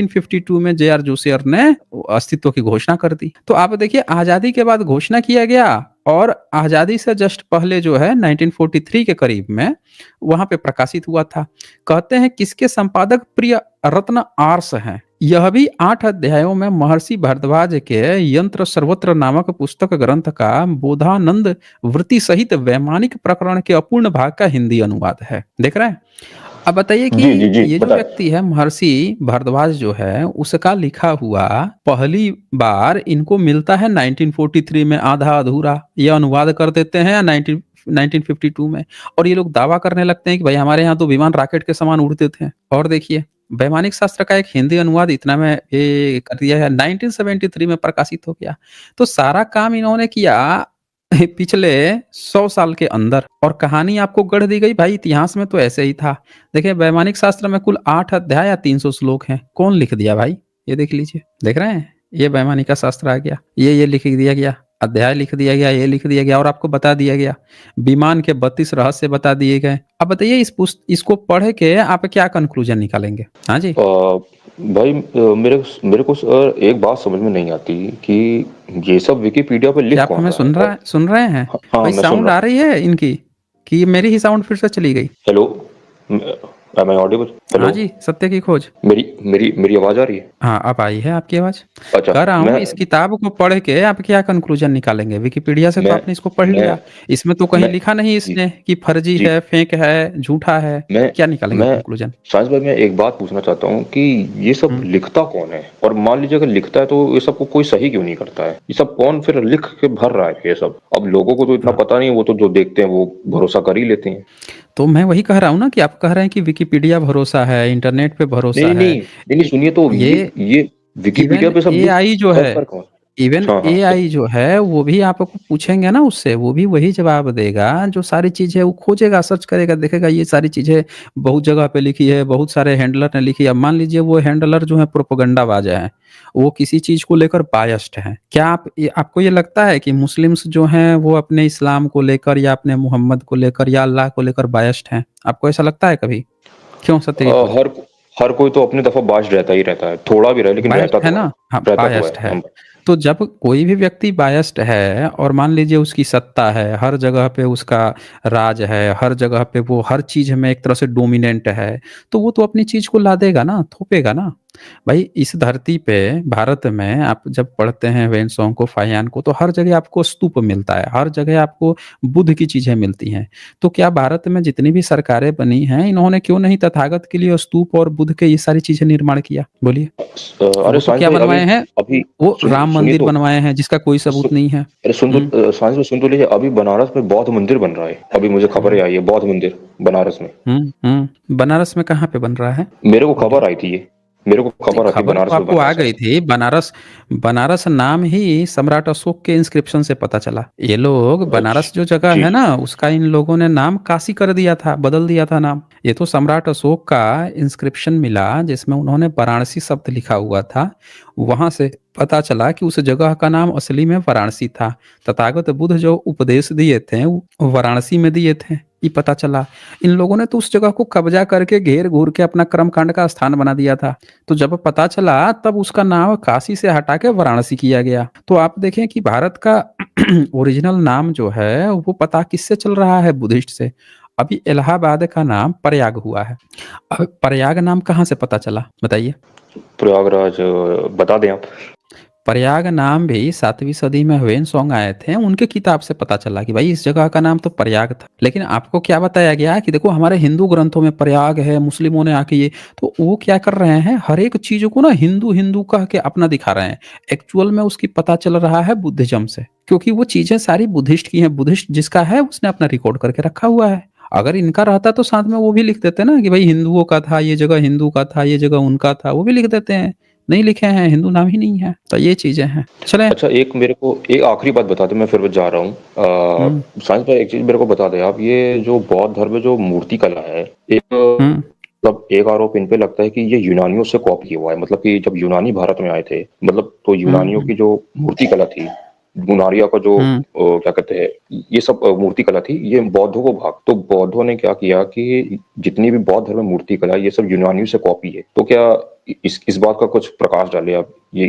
1952 में जे.आर. जोशियर ने अस्तित्व की घोषणा कर दी। तो आप देखिए आज़ादी के बाद घोषणा किया गया और आज़ादी से जस्ट पहले जो है 1943 के करीब में वहाँ पे प्रकाशित हुआ था। कहते हैं किसके संपादक प्रिय रत्न आर्स हैं। यह भी 8 अध्यायों में महर्षि भारद्वाज के यंत्र सर्वत्र नामक पुस्तक ग्रंथ का बोधानंद वृत्ति सहित वैमानिक प्रकरण के अपूर्ण भाग का हिंदी अनुवाद है। देख रहे हैं? अब बताइए कि जी, जी, जी, ये जो बताएँ। व्यक्ति है महर्षि भारद्वाज जो है उसका लिखा हुआ पहली बार इनको मिलता है 1943 में आधा अधूरा। ये अनुवाद कर देते हैं या 1952 में और ये लोग दावा करने लगते हैं कि भाई हमारे यहाँ तो विमान रॉकेट के समान उड़ते थे। और देखिए वैमानिक शास्त्र का एक हिंदी अनुवाद इतना में ये कर दिया है 1973 में प्रकाशित हो गया। तो सारा काम इन्होंने किया पिछले 100 साल के अंदर और कहानी आपको गढ़ दी गई भाई इतिहास में तो ऐसे ही था। देखिए वैमानिक शास्त्र में कुल 8 अध्याय या 300 श्लोक हैं। कौन लिख दिया भाई? ये देख लीजिए। देख रहे हैं? ये वैमानिक का शास्त्र आ गया। ये लिख दिया गया। अध्याय लिख दिया गया, ये लिख दिया गया और आपको बता दिया गया। विमान के 32 रहस्य बता दिए गए। अब बताइए इसको पढ़ के आप क्या कंक्लूजन निकालेंगे? हाँ जी। भाई मेरे को सर एक बात समझ में नहीं आती कि ये सब विकिपीडिया पे क्या लिख आप कौन हमें रहा है? और सुन रहे हैं? हाँ, भाई मैं सुन साउंड रहा आ हूँ। रही है इनकी कि मेरी ही साउंड फिर से चली गई? Hello, am I audible? हाँ हेलो, जी, सत्य की खोज। मेरी मेरी मेरी आवाज़ आ रही है? हाँ, अब आई है आपकी आवाज़। अच्छा, कह रहा हूँ मैं इस किताब को पढ़ के आप क्या कंक्लूजन निकालेंगे? विकिपीडिया से तो मैं आपने इसको पढ़ मैं लिया। इसमें तो कहीं मैं लिखा नहीं जी, इसने कि फर्जी जी। है, फेक है, झूठा है। मैं क्या निकालेंगे मैं कंक्लूजन? साइंस भाई मैं एक बात पूछना चाहता हूँ कि ये सब हुँ। लिखता कौन है? और मान लीजिए अगर लिखता है तो ये सब को कोई सही क्यों नहीं करता है? ये सब कौन फिर लिख के भर रहा है ये सब? अब लोगों को तो इतना हाँ, पता नहीं है, वो तो जो देखते हैं वो भरोसा कर ही लेते हैं। तो मैं वही कह रहा हूँ ना कि आप कह रहे हैं कि विकिपीडिया भरोसा है, इंटरनेट पे भरोसा नहीं, है। नहीं, नहीं, नहीं, इ सुनिए तो ये ये विकिपीडिया इवन पे सब लिख एआई जो कर है कर कौन? इवन हाँ, हाँ, एआई जो है वो भी आपको पूछेंगे ना उससे वो भी वही जवाब देगा जो सारी चीजें वो खोजेगा सर्च करेगा देखेगा ये सारी चीजें बहुत जगह पे लिखी है बहुत सारे हैंडलर ने लिखी है। अब मान लीजिए वो हैंडलर जो है प्रोपोगंडाबाज है वो किसी चीज को लेकर बायस्ड है। क्या आपको ये लगता है कि मुस्लिम्स जो हैं वो अपने इस्लाम को लेकर या अपने मोहम्मद को लेकर या अल्लाह को लेकर बायस्ड हैं? आपको ऐसा लगता है कभी? क्यों सत्य की खोज? हर हर कोई तो अपनी तरफ बाज़ रहता ही रहता है, थोड़ा भी रहे लेकिन बायस्ड रहता है तो है। ना? हाँ, रहता तो है। बायस्ड है। तो जब कोई भी व्यक्ति बायस्ड है और मान लीजिए उसकी सत्ता है, हर जगह पे उसका राज है, हर जगह पे वो हर चीज़ में एक तरह से डोमिनेंट है, तो वो तो अपनी चीज़ को लादेगा ना, थोपेगा ना। भाई इस धरती पे भारत में आप जब पढ़ते हैं वेन-सॉन्ग को, फाहियान को तो हर जगह आपको स्तूप मिलता है, हर जगह आपको बुद्ध की चीज़ें मिलती हैं। तो क्या भारत में जितनी भी सरकारें बनी हैं, इन्होंने क्यों नहीं तथागत के लिए स्तूप और बुद्ध के ये सारी चीज़ें निर्माण किया? बोलिए। अरे वो तो साइंस क्या भाई बनवाए हैं? अभी वो राम सुनिए मंदिर तो बनवाए हैं जिसका कोई सु, सबूत नहीं है। अरे सुन हुँ, तो साइंस में सुन तो लीजिए अभी बनारस में बौद्ध मंदिर बन रहा है। अभी मुझे खबरें हुँ, आई है बौद्ध मंदिर बनारस में। बनारस में कहाँ पे बन रहा है? मेरे को बोलिए। खबर आई थी ये। मेरे को नहीं, खबर आती खबर तो बनारस में आपको बन रहा आ है गई शायद। थी। बनारस बनारस नाम ही सम्राट अशोक के इंस्क्रिप्शन से पता चला। ये लोग बनारस जो अच्छा जगह जी, है जी। ना, उसका इन लोगों ने नाम काशी कर दिया था, बदल दिया था नाम। ये तो सम्राट अशोक का इंस्क्रिप्शन मिला जिसमें उन्होंने वाराणसी शब्द लिखा हुआ था। वहाँ से पता चला कि उस जगह का नाम असली में वाराणसी था। तथागत बुद्ध जो उपदेश दिए थे, वो वाराणसी में दिए थे, ये पता चला। इन लोगों ने तो उस जगह को कब्जा करके घेर-घूर के अपना कर्मकांड का स्थान बना दिया था। तो जब पता चला तब उसका नाम काशी से हटा के वाराणसी किया गया। तो आप देखें कि भारत का ओरिजिनल नाम जो है वो पता किससे चल रहा है? बुद्धिस्ट से। अभी इलाहाबाद का नाम प्रयाग हुआ है। अब प्रयाग नाम कहाँ से पता चला? बताइए। प्रयागराज बता दें आप। प्रयाग नाम भी 7वीं सदी में ह्वेन-त्सांग आए थे, उनके किताब से पता चला कि भाई इस जगह का नाम तो प्रयाग था। लेकिन आपको क्या बताया गया कि देखो हमारे हिंदू ग्रंथों में प्रयाग है, मुस्लिमों ने आके ये तो वो क्या कर रहे हैं, हर एक चीज़ को ना हिंदू-हिंदू कह के अपना दिखा रहे हैं। एक्चुअल में उसकी पता चल रहा है बुद्धिज़्म से, क्योंकि वो चीज़ें सारी बुद्धिस्ट की हैं, बुद्धिस्ट जिसका है उसने अपना रिकॉर्ड करके रखा हुआ है। अगर इनका रहता तो साथ में वो भी लिख देते ना कि भाई हिंदुओं का था, ये जगह हिंदू का था, ये जगह उनका था, वो भी लिख देते हैं। नहीं लिखे हैं, हिंदू नाम ही नहीं है। तो ये चीज़ें हैं। चलें। अच्छा एक मेरे को एक आखिरी बात बता दें, मैं फिर जा रहा हूँ। हुँ, साइंस भाई एक चीज़ मेरे को बता दें आप, ये जो बौद्ध धर्म में जो मूर्ति कला है, एक हुँ, मतलब एक आरोप इन पे लगता है कि ये यूनानियों से कॉपी हुआ है। मतलब कि जब यूनानी भारत में आए थे, मतलब तो हुँ, यूनानियों हुँ। की जो मूर्ति कला थी, मुनारिया का जो हुँ। क्या कहते हैं, ये सब मूर्ति कला थी, ये बौद्धों को भाग तो बौद्धों ने क्या किया कि जितनी भी बौद्ध धर्म में मूर्ति कला है, ये सब यूनानियों से कॉपी है। तो क्या इस बात का कुछ प्रकाश डालें आप? ये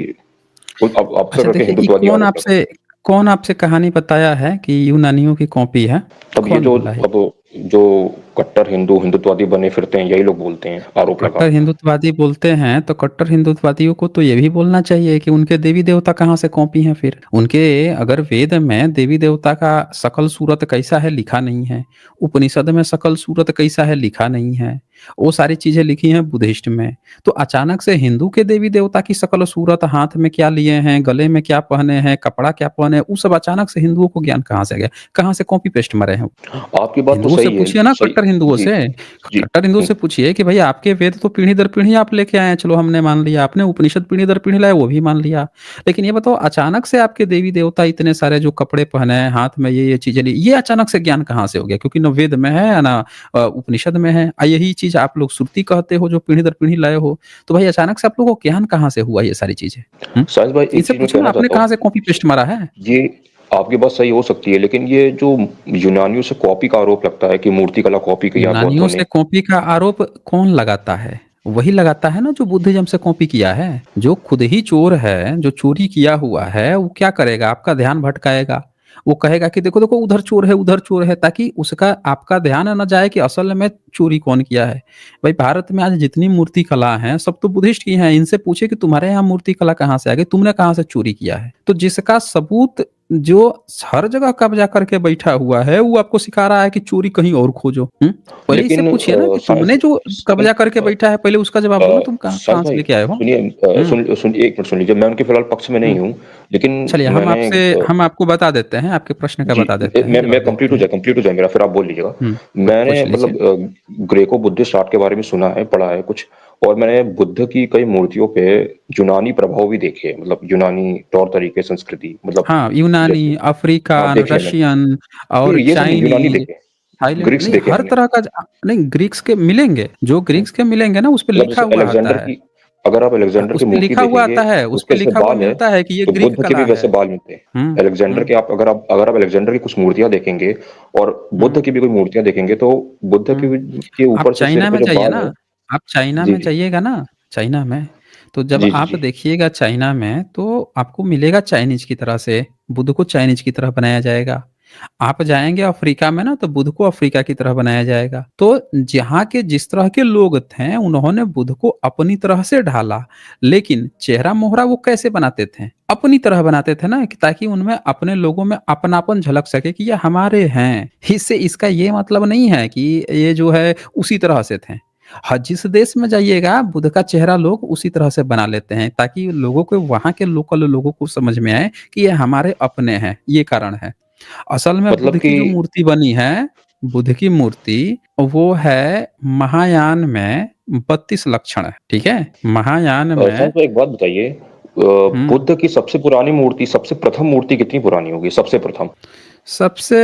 अब अक्सर अच्छा करके देखिए, ये हिंदुत्ववादी आरोप लगाते हैं। कौन आपसे कहानी बताया है कि यूनानियों की कॉपी है? अब ये कौन जो बोला है? अब जो कट्टर हिंदुत्ववादी बने फिरते हैं, यही लोग बोलते हैं, आरोप कट्टर लगाते हैं। हिंदुत्ववादी बोलते हैं तो कट्टर हिंदुत्ववादियों को तो ये भी बोलना चाहिए कि उनके देवी देवता कहाँ से कॉपी हैं फिर। उनके अगर वेद में देवी देवता का शकल सूरत कैसा है लिखा नहीं है, उपनिषद में शकल सूरत कैसा है लिखा नहीं है, वो सारी चीजें लिखी हैं बुद्धिस्ट में। तो अचानक से हिंदू के देवी देवता की शकल सूरत, हाथ में क्या लिए हैं, गले में क्या पहने हैं, कपड़ा क्या पहने हैं, वो सब अचानक से हिंदुओं को ज्ञान कहाँ से आ गया? कहाँ से कॉपी पेस्ट मरे हैं? आपकी बात तो हिंदुओं से सही है, पूछिए ना, सही। कट्टर हिंदुओं जी, से। जी। कट्टर हिंदुओं हुँ, से पूछिए कि भई आपके वेद तो पीढ़ी दर पीढ़ी आप लेके आए हैं, चलो हमने मान लिया। आपने उपनिषद पीढ़ी दर पीढ़ी लाए, वो भी मान लिया। लेकिन ये बताओ अचानक से आपके देवी-देवता इतने सारे जो कपड़े पहने हैं, हाथ में ये चीज़ें ली, ये अचानक से ज्ञान कहाँ से हो गया? क्योंकि ना वेद में है, ना उपनिषद में है। यही चीज़ आप लोग श्रुति कहते हो जो पीढ़ी दर पीढ़ी लाए हो। तो भाई अचानक से आप लोगों को ज्ञान कहाँ से हुआ ये सारी चीज़ें? हुँ? साहिल भाई एक इनसे चीज़ मैं पूछो ना कहना आपने चाहता हूँ। कहाँ से कॉपी पेस्ट मारा है? ये आपकी बात सही हो सकती है, लेकिन ये जो यूनानियों से कॉपी का आरोप लगता है कि मूर्तिकला कॉपी किया यूनानियों बौद्धों से ने। कॉपी का आरोप कौन लगाता है? वही लगाता है ना जो बुद्धिज़्म से कॉपी किया है। जो खुद ही चोर है, जो चोरी किया हुआ है, वो क्या करेगा? आपका ध्यान भटकाएगा। वो कहेगा कि देखो, देखो उधर चोर है, ताकि उसका आपका ध्यान ना जाए कि असल में चोरी कौन किया है। भाई भारत में आज जितनी मूर्ति कला हैं, सब तो बुद्धिस्ट की हैं। इनसे पूछिए कि तुम्हारे यहाँ मूर्ति कला कहाँ से आ गई? तुमने कहाँ से चोरी किया है? तो जिसका सबूत जो हर जगह कब्जा करके बैठा हुआ है, वो आपको सिखा रहा है कि चोरी कहीं और खोजो। हुँ? पहले इससे लेकिन पूछिए ना कि साइंस तुमने जो साइंस कब्जा करके बैठा है, पहले उसका जवाब दो ना, तुम कहाँ साहिल कहाँ से भाई लेके आए हो? सुनिए, हुँ, सुनिए 1 मिनट सुन लीजिए। मैं उनके फिलहाल पक्ष में नहीं हुँ। हूँ, लेकिन चलिए मैंने हम आपको बता देते हैं, आपके प्रश्न का जी, बता देते हैं, मैं जवाब देते हैं। कंप्लीट हो जाए मेरा, फिर आप बोल लीजिएगा। हुँ, मैंने पूछ लीजिए। मतलब ग्रेको बुद्धिस्ट आर्ट के बारे में सुना है, पढ़ा है कुछ, और मैंने बुद्ध की कई मूर्तियों पे यूनानी प्रभाव भी देखे हैं, मतलब यूनानी तौर तरीके, संस्कृति, मतलब हाँ, यूनानी, जैसे हाँ, अफ्रीकन, देखे हैं मैंने। रशियन नहीं, और ये सब नहीं, यूनानी चाइनीज़, देखे हैं, थाईलैंड, ग्रीक्स नहीं देखे हैं हर मैंने। तरह का नहीं ग्रीक्स के मिलेंगे, जो हुँ, ग्रीक्स के मिलेंगे ना उसपे मतलब लिखा जैसे हुआ आता अलेक्जेंडर है। की, अगर आप हाँ, अलेक्जेंडर की उसपे मूर्ति लिखा हुआ देखेंगे, आता है, उसपे उसके जैसे लिखा हुआ बाल है, मिलता है कि ये तो ग्रीक बुद्ध के भी कला है। वैसे बाल मिलते हैं। हुँ, अलेक्जेंडर हुँ, के आप अगर आप अलेक्जेंडर की कुछ मूर्तियाँ देखेंगे और हुँ, बुद्ध की भी कोई मूर्तियाँ देखेंगे, तो बुद्ध हुँ। के आप ऊपर से सिर चाइना पे में जो जाइए बाल ना, है। आप चाइना जी, में जी। जाइएगा ना, चाइना में, तो जब जी, जी, आप जी। देखिएगा चाइना में, तो आपको मिलेगा चाइनीज़ की तरह से, बुद्ध को चाइनीज़ की तरह बनाया जाएगा। आप जाएँगे अफ्रीका में ना, तो बुद्ध को अफ्रीका की तरह बनाया जाएगा। तो जहाँ के जिस तरह के लोग थे, उन्होंने बुद्ध को अपनी तरह से ढाला, लेकिन चेहरा-मोहरा वो कैसे बनाते थे? अपनी तरह बनाते थे ना, कि ताकि उनमें अपने लोगों में अपनापन झलक सके कि ये हमारे हैं। इससे इसका ये मतलब नहीं है कि ये जो है उसी तरह से थे। हाँ, जिस देश में जाइएगा बुद्ध का चेहरा लोग उसी तरह से बना लेते हैं, ताकि लोगों को, वहाँ के लोकल लोगों को समझ में आए कि ये हमारे अपने हैं, ये कारण है। असल में मतलब बुद्ध कि की जो मूर्ति बनी है, बुद्ध की मूर्ति, वो है महायान में 32 लक्षण है, ठीक है? महायान साहब में को एक बात बताइए, हुँ, बुद्ध की सबसे पुरानी मूर्ति, सबसे प्रथम मूर्ति कितनी पुरानी होगी? सबसे प्रथम? सबसे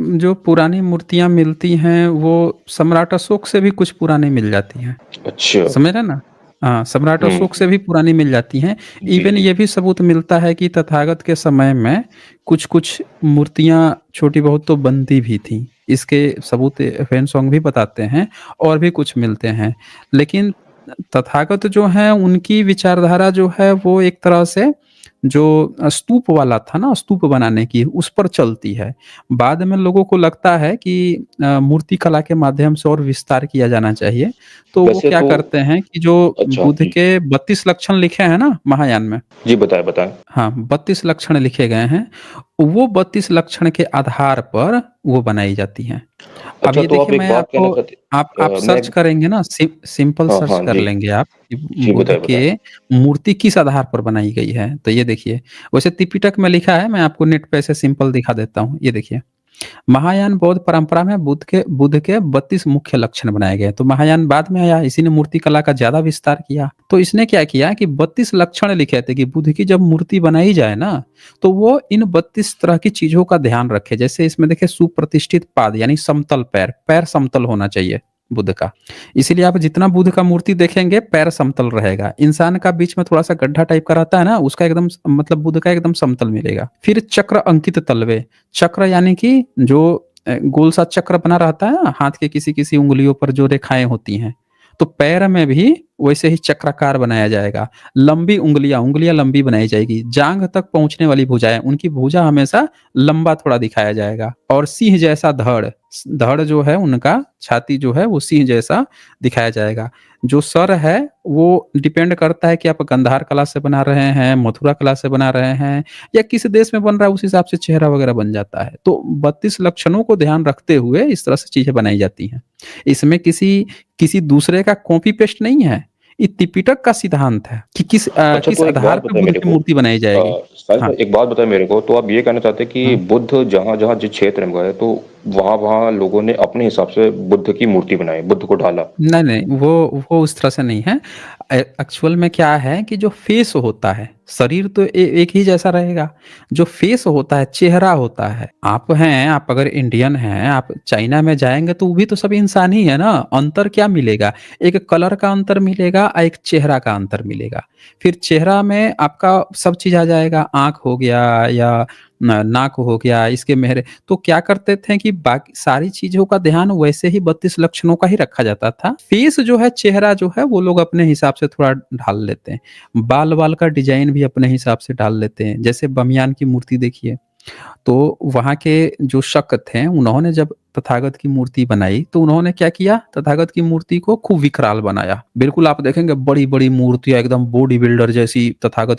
जो पुरानी मूर्तियाँ मिलती हैं, वो सम्राट अशोक से भी कुछ पुरानी मिल जाती हैं। अच्छा। समझ रहे हैं ना? हाँ, सम्राट हुँ, अशोक से भी पुरानी मिल जाती हैं। जी, इवन जी। ये भी सबूत मिलता है कि तथागत के समय में कुछ-कुछ मूर्तियाँ छोटी बहुत तो बनती भी थीं। इसके सबूत फ़ेन-सॉन्ग भी बताते हैं, और भी कुछ मिलते हैं। लेकिन तथागत जो हैं, उनकी विचारधारा जो है वो एक तरह से जो स्तूप वाला था ना, स्तूप बनाने की, उस पर चलती है। बाद में लोगों को लगता है कि मूर्ति कला के माध्यम से और विस्तार किया जाना चाहिए। तो वो वैसे क्या तो करते हैं कि जो अच्छा, बुद्ध जी। के 32 लक्षण लिखे हैं ना महायान में, जी, बताएँ, बताएँ। हाँ, 32 लक्षण लिखे गए हैं। वो 32 लक्षण के आधार पर वो बनाई जाती हैं। अब अच्छा, ये तो आप देखिए, एक मैं बात कहना आपको, चाहते आप मैं सर्च करेंगे ना, सिंपल हाँ, सर्च हाँ, कर जी। लेंगे आप कि जी, बुद्ध बताएँ, बताएँ। के मूर्ति किस आधार पर बनाई गई है। तो ये देखिए, वैसे त्रिपिटक में लिखा है, मैं आपको नेट पे ऐसे सिंपल दिखा देता हूँ। ये देखिए, महायान बौद्ध परंपरा में बुद्ध के 32 मुख्य लक्षण बनाए गए। तो महायान बाद में आया, इसी ने मूर्ति कला का ज़्यादा विस्तार किया। तो इसने क्या किया कि 32 लक्षण लिखे थे कि बुद्ध की जब मूर्ति बनाई जाए ना, तो वो इन 32 तरह की चीज़ों का ध्यान रखे। जैसे इसमें देखिए, सुप्रतिष्ठित पाद यानी समतल पैर, पैर समतल होना चाहिए। बुद्ध का। इसीलिए आप जितना बुद्ध का मूर्ति देखेंगे पैर समतल रहेगा। इंसान का बीच में थोड़ा-सा गड्ढा टाइप का रहता है ना, उसका एकदम मतलब बुद्ध का एकदम समतल मिलेगा। फिर चक्र अंकित तलवे, चक्र यानी कि जो गोल सा चक्र बना रहता है ना, हाथ के किसी-किसी उँगलियों पर जो रेखाएँ होती हैं, तो पैर में भी वैसे ही चक्राकार बनाया जाएगा। लंबी उँगलियाँ, उँगलियाँ लंबी बनाई जाएगी। जाँघ तक पहुँचने वाली भुजाएँ, उनकी भुजा हमेशा लंबा थोड़ा दिखाया जाएगा और सिंह जैसा धड़, धड़ जो है उनका, छाती जो है वो सिंह जैसा दिखाया जाएगा। जो सर है वो डिपेंड करता है कि आप गांधार कला से बना रहे हैं, मथुरा कला से बना रहे हैं या किस देश में बन रहा है, उस हिसाब से चेहरा वगैरह बन जाता है। तो 32 लक्षणों को ध्यान रखते हुए इस तरह से चीज़ें बनाई जाती हैं। इसमें किसी किसी दूसरे का कॉपी पेस्ट नहीं है। ये त्रिपिटक का सिद्धांत है कि अच्छा, किस तो एक आधार बात पे बताइए बुद्ध मेरे की को, मूर्ति बनाई जाएगी। साहिल हाँ, भाई एक बात बताइए मेरे को, तो आप ये कहना चाहते हैं कि हाँ। बुद्ध जहाँ-जहाँ जिस क्षेत्र में गए, तो वहाँ-वहाँ लोगों ने अपने हिसाब से बुद्ध की मूर्ति बनाई, बुद्ध को ढाला? नहीं, नहीं, वो उस तरह से नहीं है। एक्चुअल में क्या है कि जो फेस होता है, शरीर तो एक ही जैसा रहेगा। जो फेस होता है, चेहरा होता है, आप हैं, आप अगर इंडियन हैं, आप चाइना में जाएँगे तो वो भी तो सब इंसान ही है ना। अंतर क्या मिलेगा? एक कलर का अंतर मिलेगा, एक चेहरा का अंतर मिलेगा। फिर चेहरा में आपका सब चीज़ आ जाएगा, आँख हो गया या नाक हो गया, इसके मेहरे तो क्या करते थे कि बाकी सारी चीज़ों का ध्यान वैसे ही 32 लक्षणों का ही रखा जाता था। फेस जो है, चेहरा जो है वो लोग अपने हिसाब से थोड़ा ढाल लेते हैं। बाल-वाल का डिज़ाइन भी अपने हिसाब से डाल लेते हैं। जैसे बमियान की मूर्ति देखिए, तो वहाँ के जो शक थे, उन्होंने जब तथागत की मूर्ति बनाई, तो उन्होंने क्या किया, तथागत की मूर्ति को खूब विकराल बनाया। बिल्कुल आप देखेंगे बड़ी-बड़ी मूर्तियाँ एकदम बॉडी बिल्डर जैसी तथागत